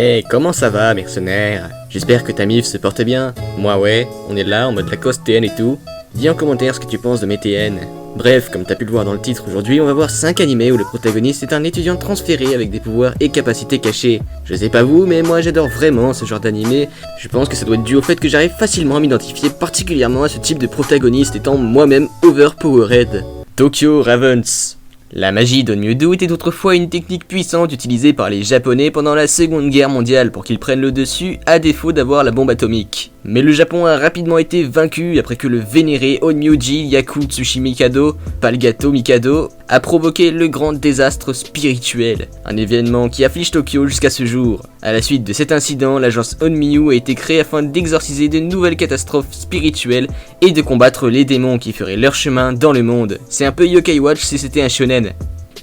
Hey, comment ça va, mercenaire? J'espère que ta mif se porte bien. Moi ouais, on est là en mode Lacoste TN et tout. Dis en commentaire ce que tu penses de mes TN. Bref, comme t'as pu le voir dans le titre, aujourd'hui on va voir 5 animés où le protagoniste est un étudiant transféré avec des pouvoirs et capacités cachées. Je sais pas vous, mais moi j'adore vraiment ce genre d'animé. Je pense que ça doit être dû au fait que j'arrive facilement à m'identifier particulièrement à ce type de protagoniste étant moi-même overpowered. Tokyo Ravens. La magie d'Onmyodo était autrefois une technique puissante utilisée par les Japonais pendant la Seconde Guerre mondiale pour qu'ils prennent le dessus à défaut d'avoir la bombe atomique. Mais le Japon a rapidement été vaincu après que le vénéré Onmyoji Yaku Tsushimikado, Palgato Mikado, a provoqué le grand désastre spirituel, un événement qui afflige Tokyo jusqu'à ce jour. À la suite de cet incident, l'agence Onmyu a été créée afin d'exorciser de nouvelles catastrophes spirituelles et de combattre les démons qui feraient leur chemin dans le monde. C'est un peu Yokai Watch si c'était un shonen.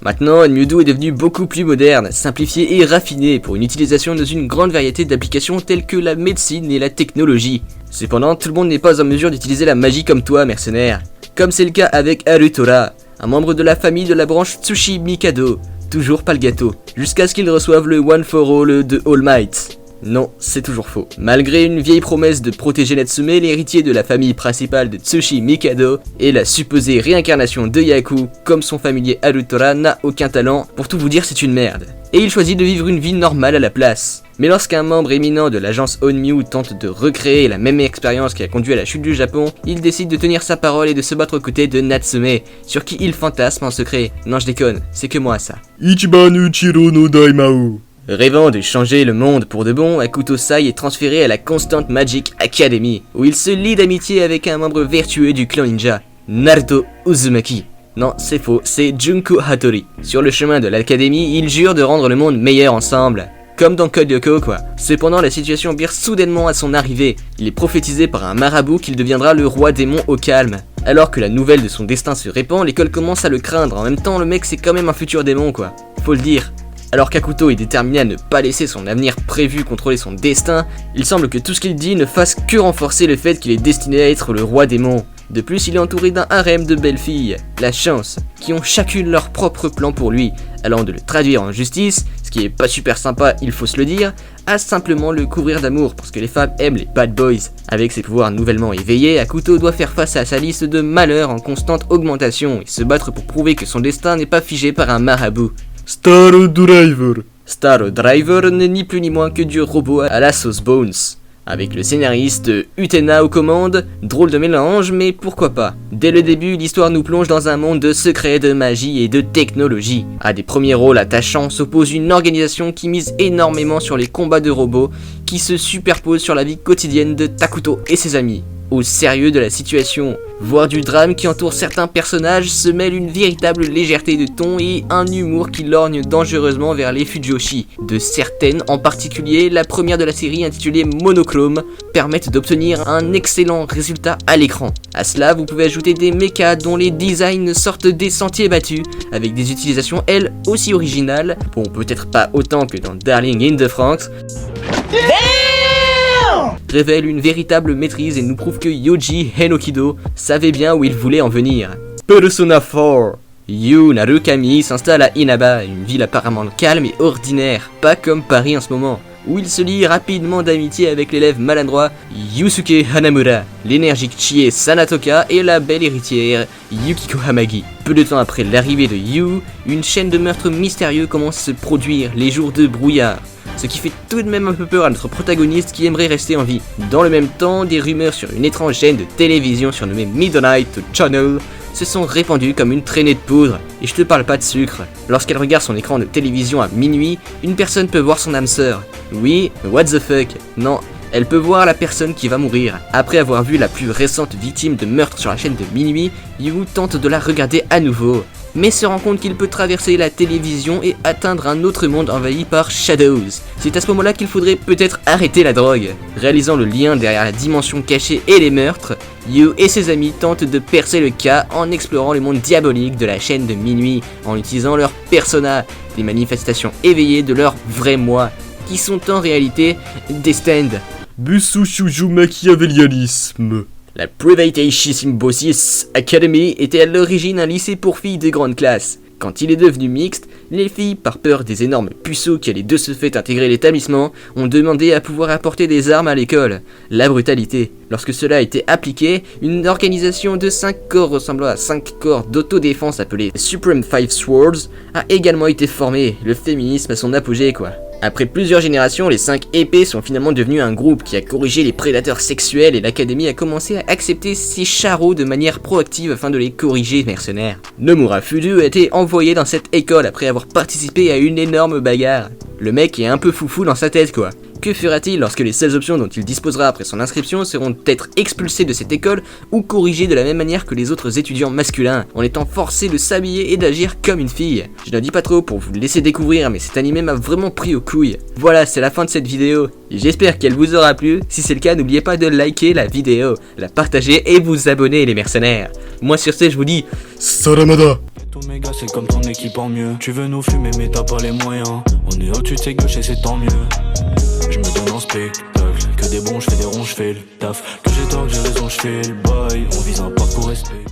Maintenant, Onmyodo est devenu beaucoup plus moderne, simplifié et raffiné pour une utilisation dans une grande variété d'applications telles que la médecine et la technologie. Cependant, tout le monde n'est pas en mesure d'utiliser la magie comme toi, mercenaire. Comme c'est le cas avec Harutora, un membre de la famille de la branche Tsushi Mikado, toujours pas le gâteau, jusqu'à ce qu'il reçoive le One for All de All Might. Non, c'est toujours faux. Malgré une vieille promesse de protéger Natsume, l'héritier de la famille principale de Tsushi Mikado, et la supposée réincarnation de Yaku, comme son familier Harutora, n'a aucun talent. Pour tout vous dire, c'est une merde. Et il choisit de vivre une vie normale à la place. Mais lorsqu'un membre éminent de l'agence Onmyu tente de recréer la même expérience qui a conduit à la chute du Japon, il décide de tenir sa parole et de se battre aux côtés de Natsume, sur qui il fantasme en secret. Non, je déconne, c'est que moi ça. Ichiban Uchiro no Daimao. Rêvant de changer le monde pour de bon, Akuto Sai est transféré à la Constant Magic Academy, où il se lie d'amitié avec un membre vertueux du clan ninja, Naruto Uzumaki. Non, c'est faux, c'est Junko Hattori. Sur le chemin de l'académie, ils jurent de rendre le monde meilleur ensemble. Comme dans Code Lyoko quoi. Cependant, la situation vire soudainement à son arrivée. Il est prophétisé par un marabout qu'il deviendra le roi démon au calme. Alors que la nouvelle de son destin se répand, l'école commence à le craindre. En même temps, le mec c'est quand même un futur démon quoi. Faut le dire. Alors qu'Akuto est déterminé à ne pas laisser son avenir prévu contrôler son destin, il semble que tout ce qu'il dit ne fasse que renforcer le fait qu'il est destiné à être le roi démon. De plus, il est entouré d'un harem de belles filles, la chance, qui ont chacune leur propre plan pour lui, allant de le traduire en justice, ce qui est pas super sympa, il faut se le dire, à simplement le couvrir d'amour, parce que les femmes aiment les bad boys. Avec ses pouvoirs nouvellement éveillés, Akuto doit faire face à sa liste de malheurs en constante augmentation, et se battre pour prouver que son destin n'est pas figé par un marabout. Star Driver. Star Driver n'est ni plus ni moins que du robot à la sauce Bones. Avec le scénariste Utena aux commandes, drôle de mélange, mais pourquoi pas. Dès le début, l'histoire nous plonge dans un monde de secrets, de magie et de technologie. À des premiers rôles attachants s'oppose une organisation qui mise énormément sur les combats de robots, qui se superposent sur la vie quotidienne de Takuto et ses amis. Au sérieux de la situation, voire du drame qui entoure certains personnages, se mêle une véritable légèreté de ton et un humour qui lorgne dangereusement vers les Fujoshi. De certaines, en particulier la première de la série intitulée Monochrome, permettent d'obtenir un excellent résultat à l'écran. À cela, vous pouvez ajouter des mechas dont les designs sortent des sentiers battus, avec des utilisations elles aussi originales, bon peut-être pas autant que dans Darling in the Franxx, révèle une véritable maîtrise et nous prouve que Yoji Henokido savait bien où il voulait en venir. Persona 4. Yu Narukami s'installe à Inaba, une ville apparemment calme et ordinaire, pas comme Paris en ce moment, où il se lie rapidement d'amitié avec l'élève maladroit Yusuke Hanamura, l'énergique Chie Sanatoka et la belle héritière Yukiko Hamagi. Peu de temps après l'arrivée de Yu, une chaîne de meurtres mystérieux commence à se produire les jours de brouillard, ce qui fait tout de même un peu peur à notre protagoniste qui aimerait rester en vie. Dans le même temps, des rumeurs sur une étrange chaîne de télévision surnommée Midnight Channel se sont répandues comme une traînée de poudre, et je te parle pas de sucre. Lorsqu'elle regarde son écran de télévision à minuit, une personne peut voir son âme sœur. Oui, what the fuck. Non, elle peut voir la personne qui va mourir. Après avoir vu la plus récente victime de meurtre sur la chaîne de minuit, Yu tente de la regarder à nouveau, mais se rend compte qu'il peut traverser la télévision et atteindre un autre monde envahi par Shadows. C'est à ce moment-là qu'il faudrait peut-être arrêter la drogue. Réalisant le lien derrière la dimension cachée et les meurtres, Yu et ses amis tentent de percer le cas en explorant le monde diabolique de la chaîne de minuit, en utilisant leurs personas, des manifestations éveillées de leur vrai moi, qui sont en réalité des stands. Busu Shuju Machiavélianisme. La Privateation Symbiosis Academy était à l'origine un lycée pour filles de grande classe. Quand il est devenu mixte, Les filles, par peur des énormes puceaux qui allaient de ce fait intégrer l'établissement, ont demandé à pouvoir apporter des armes à l'école. La brutalité. Lorsque cela a été appliqué, une organisation de 5 corps ressemblant à 5 corps d'autodéfense appelée Supreme Five Swords a également été formée. Le féminisme à son apogée quoi. Après plusieurs générations, les 5 épées sont finalement devenus un groupe qui a corrigé les prédateurs sexuels et l'académie a commencé à accepter ces charros de manière proactive afin de les corriger, mercenaires. Nomura Fudu a été envoyé dans cette école après avoir participé à une énorme bagarre. Le mec est un peu foufou dans sa tête quoi. Que fera-t-il lorsque les seules options dont il disposera après son inscription seront d'être expulsé de cette école ou corrigé de la même manière que les autres étudiants masculins, en étant forcé de s'habiller et d'agir comme une fille? Je n'en dis pas trop pour vous le laisser découvrir, mais cet animé m'a vraiment pris aux couilles. Voilà, c'est la fin de cette vidéo. Et j'espère qu'elle vous aura plu. Si c'est le cas, n'oubliez pas de liker la vidéo, la partager et vous abonner les mercenaires. Moi sur ce, je vous dis Saramada. Omega c'est comme ton équipe en mieux. Tu veux nous fumer mais t'as pas les moyens. On est au-dessus de ses gauches et c'est tant mieux. Je me donne en spectacle. Que des bons, je fais des ronds, je fais le taf. Que j'ai tort, que j'ai raison, je fais le bail. On vise un parcours respect.